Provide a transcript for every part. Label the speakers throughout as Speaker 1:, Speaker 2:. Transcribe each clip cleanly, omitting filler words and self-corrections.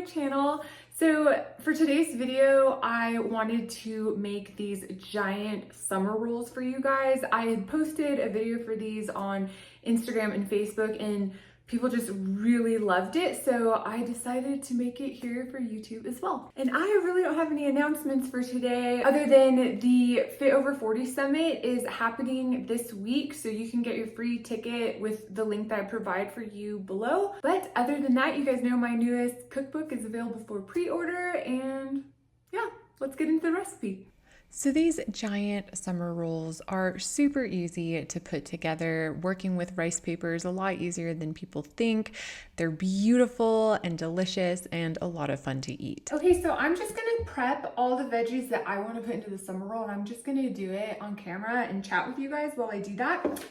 Speaker 1: channel. So for today's video, I wanted to make these giant summer rolls for you guys. I had posted a video for these on Instagram and Facebook and people just really loved it. So I decided to make it here for YouTube as well. And I really don't have any announcements for today other than the Fit Over 40 Summit is happening this week. So you can get your free ticket with the link that I provide for you below. But other than that, you guys know my newest cookbook is available for pre-order, and yeah, let's get into the recipe. So these giant summer rolls are super easy to put together. Working with rice paper is a lot easier than people think. They're beautiful and delicious and a lot of fun to eat. Okay, so I'm just gonna prep all the veggies that I want to put into the summer roll, and I'm just gonna do it on camera and chat with you guys while I do that.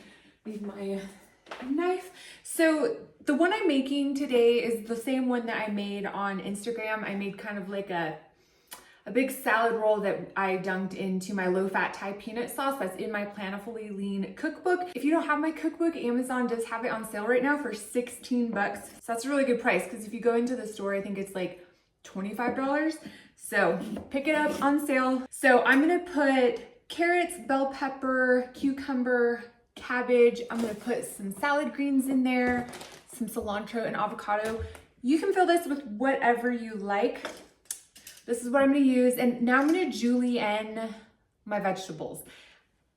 Speaker 1: Need my knife. So the one I'm making today is the same one that I made on Instagram. I made kind of like a big salad roll that I dunked into my low-fat Thai peanut sauce that's in my Plantifully lean cookbook. If you don't have my cookbook, Amazon does have it on sale right now for 16 bucks. So that's a really good price because if you go into the store, I think it's like $25. So pick it up on sale. So I'm gonna put carrots, bell pepper, cucumber, cabbage. I'm gonna put some salad greens in there, some cilantro and avocado. You can fill this with whatever you like. This is what I'm gonna use. And now I'm gonna julienne my vegetables.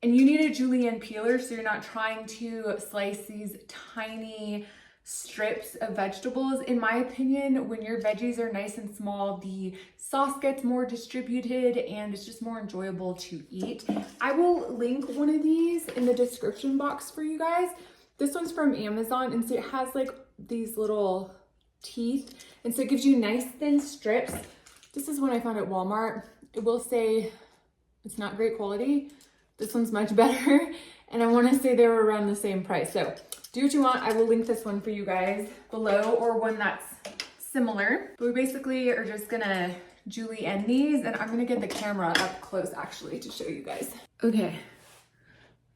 Speaker 1: And you need a julienne peeler so you're not trying to slice these tiny strips of vegetables. In my opinion, when your veggies are nice and small, the sauce gets more distributed and it's just more enjoyable to eat. I will link one of these in the description box for you guys. This one's from Amazon, and so it has like these little teeth, and so it gives you nice thin strips. This is one I found at Walmart. It will say it's not great quality. This one's much better. And I wanna say they were around the same price. So do what you want. I will link this one for you guys below, or one that's similar. But we basically are just gonna julienne these, and I'm gonna get the camera up close actually to show you guys. Okay,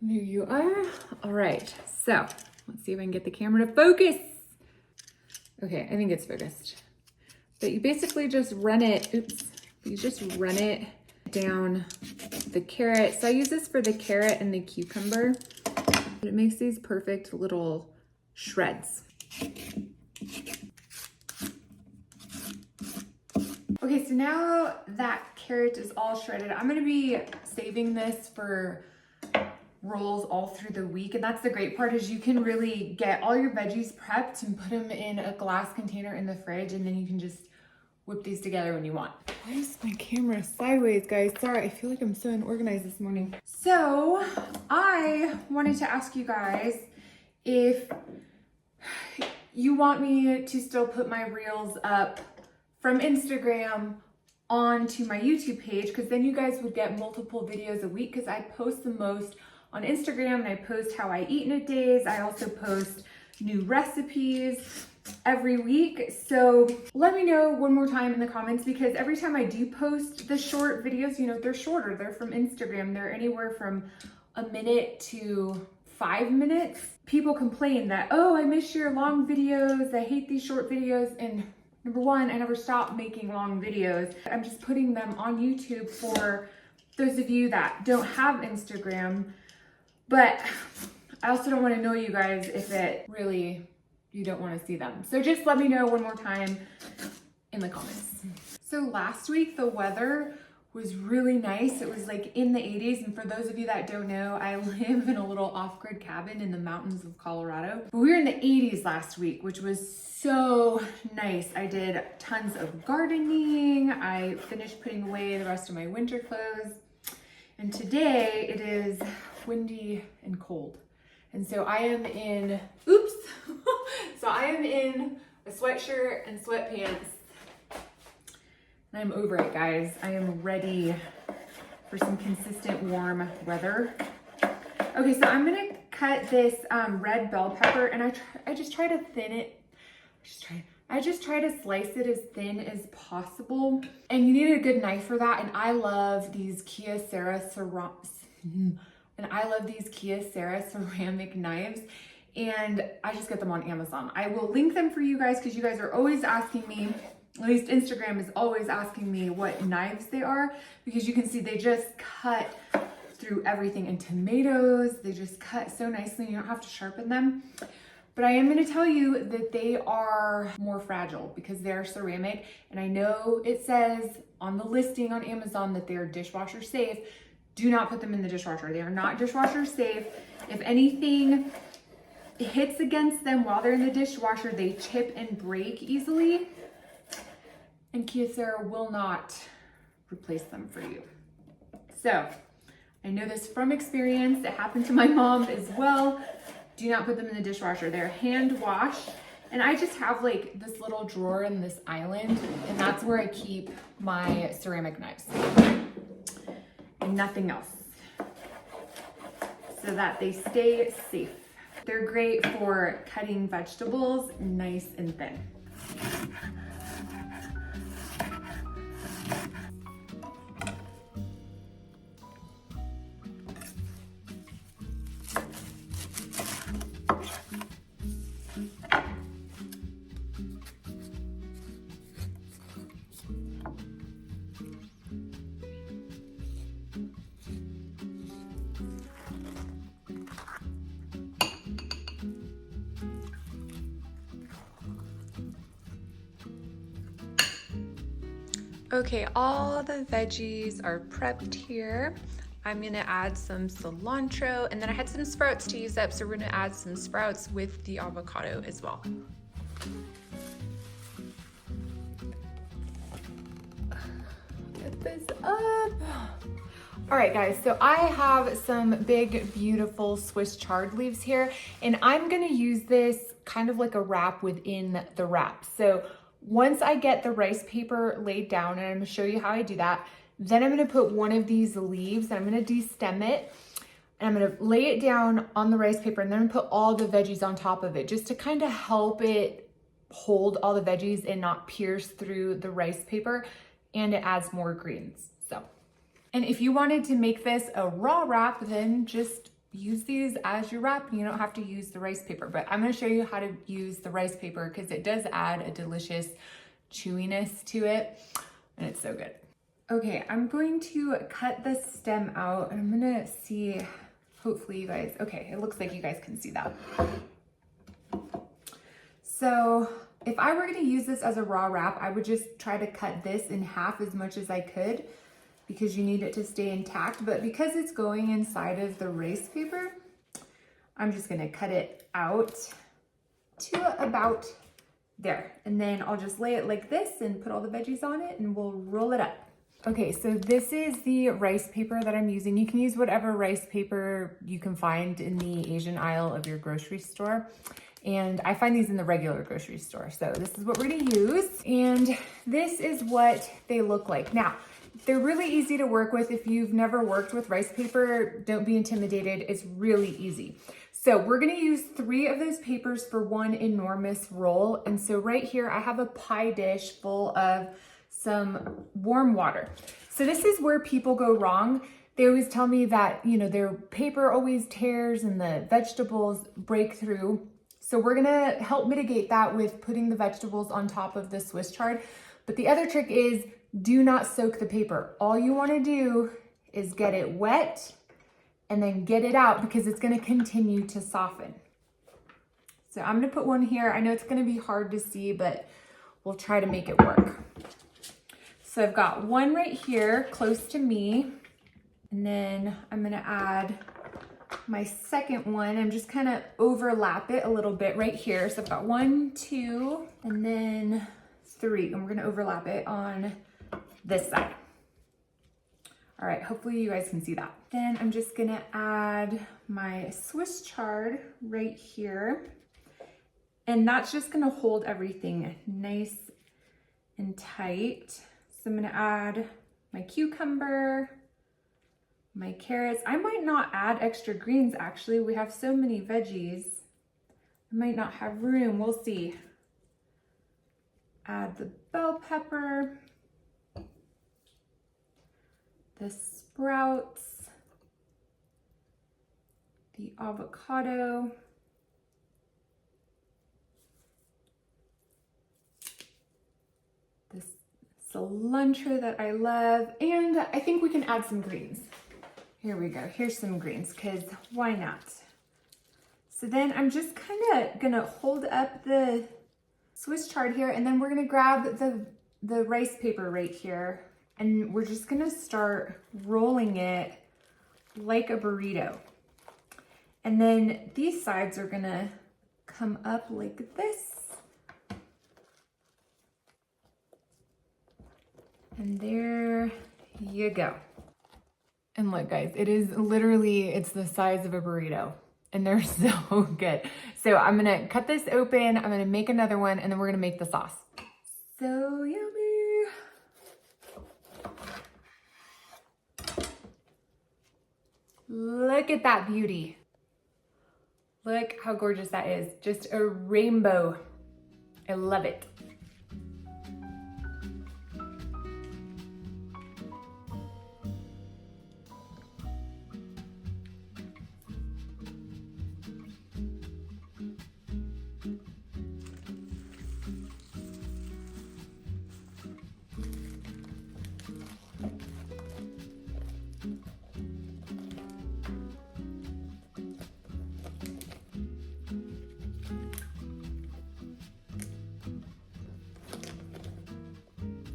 Speaker 1: there you are. All right, so let's see if I can get the camera to focus. Okay, I think it's focused. But you basically just run it, you just run it down the carrot. So I use this for the carrot and the cucumber. It makes these perfect little shreds. Okay, so now that carrot is all shredded, I'm gonna be saving this for rolls all through the week. And that's the great part, is you can really get all your veggies prepped and put them in a glass container in the fridge, and then you can just whip these together when you want. Why is my camera sideways, guys? Sorry, I feel like I'm so unorganized this morning. So I wanted to ask you guys if you want me to still put my reels up from Instagram onto my YouTube page, because then you guys would get multiple videos a week, because I post the most on Instagram, and I post how I eat in a days. I also post new recipes every week. So let me know one more time in the comments, because every time I do post the short videos, you know, they're shorter. They're from Instagram. They're anywhere from a minute to 5 minutes. People complain that, oh, I miss your long videos. I hate these short videos. And number one, I never stop making long videos. I'm just putting them on YouTube for those of you that don't have Instagram. But I also don't want to annoy you guys if it really, you don't want to see them. So just let me know one more time in the comments. So last week, the weather was really nice. It was like in the 80s. And for those of you that don't know, I live in a little off-grid cabin in the mountains of Colorado. But we were in the 80s last week, which was so nice. I did tons of gardening. I finished putting away the rest of my winter clothes. And today it is windy and cold. And so I am in, oops. So I am in a sweatshirt and sweatpants. And I'm over it, guys. I am ready for some consistent warm weather. Okay, so I'm gonna cut this red bell pepper, and I just try to thin it. I just try to slice it as thin as possible. And you need a good knife for that. And I love these Kyocera ceramic knives. And I just get them on Amazon. I will link them for you guys because you guys are always asking me at least Instagram is always asking me what knives they are, because you can see they just cut through everything, and tomatoes, they just cut so nicely, you don't have to sharpen them. But I am going to tell you that they are more fragile because they're ceramic, and I know it says on the listing on Amazon that they're dishwasher safe. Do not put them in the dishwasher. They are not dishwasher safe. If anything hits against them while they're in the dishwasher, they chip and break easily, and Kyocera will not replace them for you. So I know this from experience. It happened to my mom as well. Do not put them in the dishwasher. They're hand washed. And I just have like this little drawer in this island, and that's where I keep my ceramic knives and nothing else, so that they stay safe. They're great for cutting vegetables nice and thin. Okay, all the veggies are prepped here. I'm gonna add some cilantro, and then I had some sprouts to use up, so we're gonna add some sprouts with the avocado as well. Get this up. All right, guys, so I have some big, beautiful Swiss chard leaves here, and I'm gonna use this kind of like a wrap within the wrap. So once I get the rice paper laid down, and I'm gonna show you how I do that, then I'm gonna put one of these leaves, and I'm gonna destem it, and I'm gonna lay it down on the rice paper, and then I'm gonna put all the veggies on top of it, just to kind of help it hold all the veggies and not pierce through the rice paper, and it adds more greens, so. And if you wanted to make this a raw wrap, then just use these as your wrap. You don't have to use the rice paper, but I'm gonna show you how to use the rice paper because it does add a delicious chewiness to it, and it's so good. Okay, I'm going to cut the stem out, and I'm gonna see, hopefully you guys, okay, it looks like you guys can see that. So if I were gonna use this as a raw wrap, I would just try to cut this in half as much as I could, because you need it to stay intact. But because it's going inside of the rice paper, I'm just gonna cut it out to about there. And then I'll just lay it like this and put all the veggies on it, and we'll roll it up. Okay, so this is the rice paper that I'm using. You can use whatever rice paper you can find in the Asian aisle of your grocery store. And I find these in the regular grocery store. So this is what we're gonna use. And this is what they look like. Now, they're really easy to work with. If you've never worked with rice paper, don't be intimidated. It's really easy. So we're gonna use 3 of those papers for one enormous roll. And so right here, I have a pie dish full of some warm water. So this is where people go wrong. They always tell me that, you know, their paper always tears and the vegetables break through. So we're gonna help mitigate that with putting the vegetables on top of the Swiss chard. But the other trick is, do not soak the paper. All you wanna do is get it wet and then get it out, because it's gonna continue to soften. So I'm gonna put one here. I know it's gonna be hard to see, but we'll try to make it work. So I've got one right here close to me, and then I'm gonna add my second one. I'm just kind of overlap it a little bit right here. So I've got 1, 2, and then 3, and we're gonna overlap it on this side. All right, hopefully you guys can see that. Then I'm just gonna add my Swiss chard right here, and that's just gonna hold everything nice and tight. So I'm gonna add my cucumber, my carrots. I might not add extra greens, actually. We have so many veggies. I might not have room, we'll see. Add the bell pepper, the sprouts, the avocado, cilantro that I love, and I think we can add some greens. Here we go, here's some greens, because why not? So then I'm just kind of gonna hold up the Swiss chard here, and then we're gonna grab the rice paper right here, and we're just gonna start rolling it like a burrito. And then these sides are gonna come up like this. And there you go. And look guys, it is literally, it's the size of a burrito and they're so good. So I'm gonna cut this open, I'm gonna make another one, and then we're gonna make the sauce. So yummy. Look at that beauty. Look how gorgeous that is. Just a rainbow. I love it.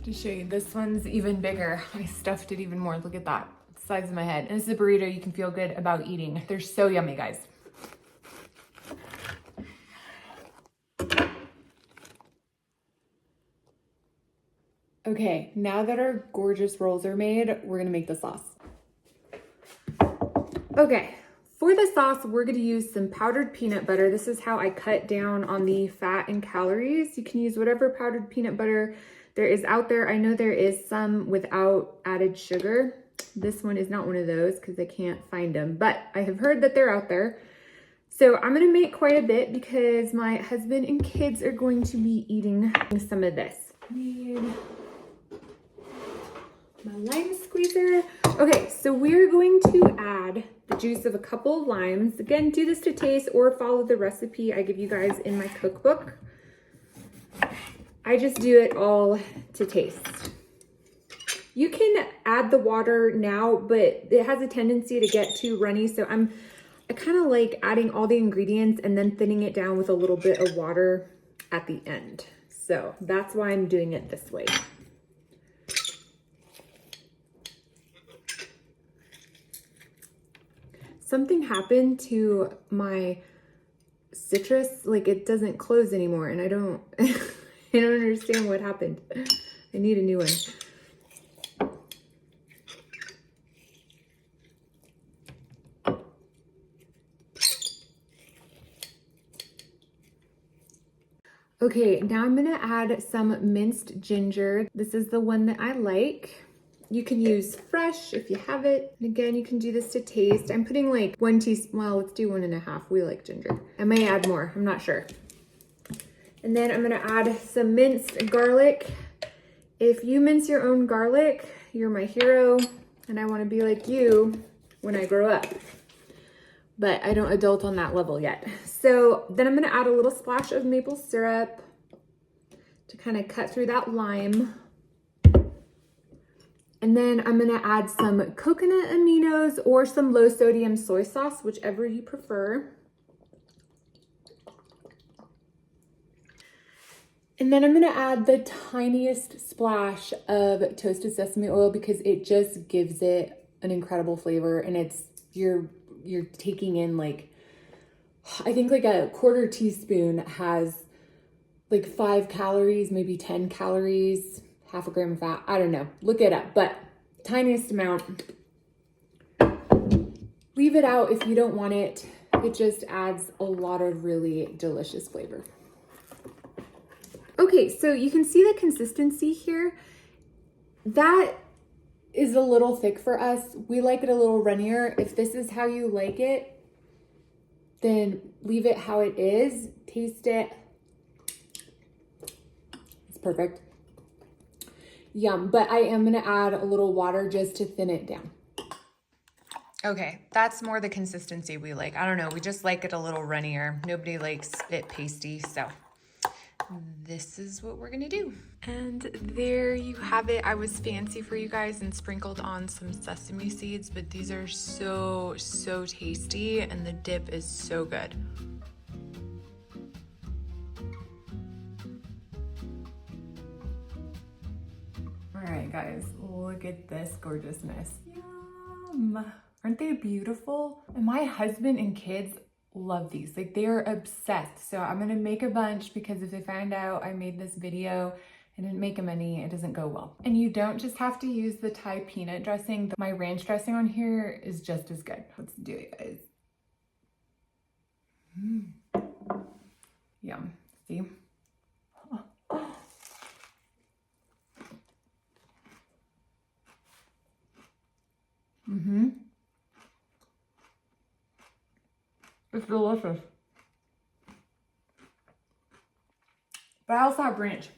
Speaker 1: To show you, this one's even bigger. I stuffed it even more. Look at that, the size of my head. And this is a burrito you can feel good about eating. They're so yummy, guys. Okay, now that our gorgeous rolls are made, we're gonna make the sauce. Okay, for the sauce, we're gonna use some powdered peanut butter. This is how I cut down on the fat and calories. You can use whatever powdered peanut butter there is out there. I know there is some without added sugar. This one is not one of those because I can't find them, but I have heard that they're out there. So I'm gonna make quite a bit because my husband and kids are going to be eating some of this. Need my lime squeezer. Okay, so we're going to add the juice of a couple of limes. Again, do this to taste or follow the recipe I give you guys in my cookbook. I just do it all to taste. You can add the water now, but it has a tendency to get too runny. So I kind of like adding all the ingredients and then thinning it down with a little bit of water at the end. So that's why I'm doing it this way. Something happened to my citrus, like it doesn't close anymore, and I don't I don't understand what happened. I need a new one. Okay, now I'm gonna add some minced ginger. This is the one that I like. You can use fresh if you have it. And again, you can do this to taste. I'm putting like 1 teaspoon, well, let's do 1.5. We like ginger. I may add more, I'm not sure. And then I'm gonna add some minced garlic. If you mince your own garlic, you're my hero, and I wanna be like you when I grow up. But I don't adult on that level yet. So then I'm gonna add a little splash of maple syrup to kind of cut through that lime. And then I'm gonna add some coconut aminos or some low sodium soy sauce, whichever you prefer. And then I'm gonna add the tiniest splash of toasted sesame oil because it just gives it an incredible flavor, and it's, you're taking in like, I think like a 1/4 teaspoon has like 5 calories, maybe 10 calories, 1/2 gram of fat. I don't know, look it up, but tiniest amount. Leave it out if you don't want it. It just adds a lot of really delicious flavor. Okay, so you can see the consistency here. That is a little thick for us. We like it a little runnier. If this is how you like it, then leave it how it is. Taste it. It's perfect. Yum, but I am gonna add a little water just to thin it down. Okay, that's more the consistency we like. I don't know, we just like it a little runnier. Nobody likes it pasty, so this is what we're gonna do. And there you have it. I was fancy for you guys and sprinkled on some sesame seeds, but these are so tasty and the dip is so good. All right, guys, look at this gorgeousness. Yum! Aren't they beautiful? And my husband and kids love these. Like, they are obsessed. So I'm gonna make a bunch because if they find out I made this video and didn't make them any, it doesn't go well. And you don't just have to use the Thai peanut dressing. My ranch dressing on here is just as good. Let's do it, guys. Yum. See? It's delicious. But I also have ranch.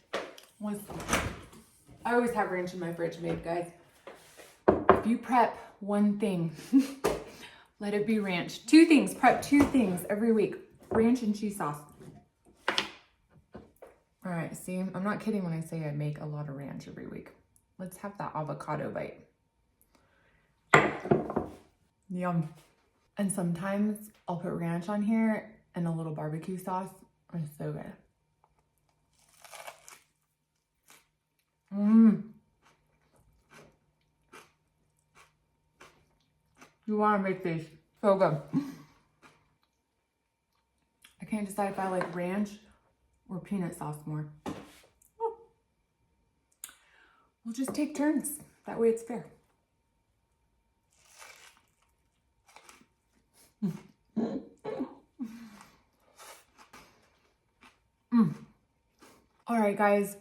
Speaker 1: I always have ranch in my fridge, babe, guys. If you prep one thing, let it be ranch. 2 things, prep 2 things every week. Ranch and cheese sauce. All right, see, I'm not kidding when I say I make a lot of ranch every week. Let's have that avocado bite. Yum. And sometimes I'll put ranch on here and a little barbecue sauce. It's so good. You want to make these. So good. I can't decide if I like ranch or peanut sauce more. Oh. We'll just take turns. That way it's fair. All right, guys,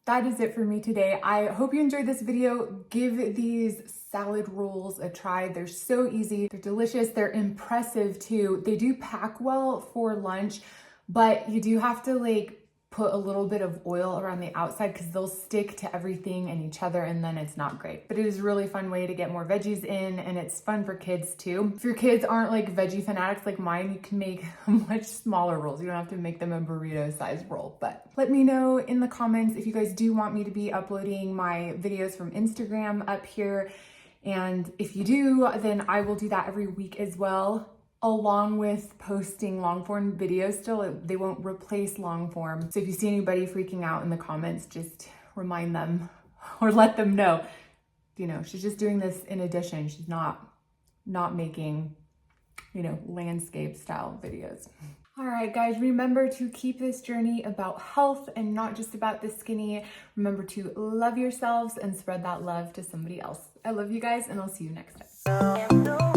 Speaker 1: that is it for me today. I hope you enjoyed this video. Give these salad rolls a try. They're so easy. They're delicious. They're impressive too. They do pack well for lunch, but you do have to like put a little bit of oil around the outside because they'll stick to everything and each other and then it's not great. But it is a really fun way to get more veggies in and it's fun for kids too. If your kids aren't like veggie fanatics like mine, you can make much smaller rolls. You don't have to make them a burrito size roll. But let me know in the comments if you guys do want me to be uploading my videos from Instagram up here. And if you do, then I will do that every week as well, along with posting long form videos still. They won't replace long form. So if you see anybody freaking out in the comments, just remind them or let them know, you know, she's just doing this in addition. She's not making, you know, landscape style videos. All right, guys, remember to keep this journey about health and not just about the skinny. Remember to love yourselves and spread that love to somebody else. I love you guys and I'll see you next time.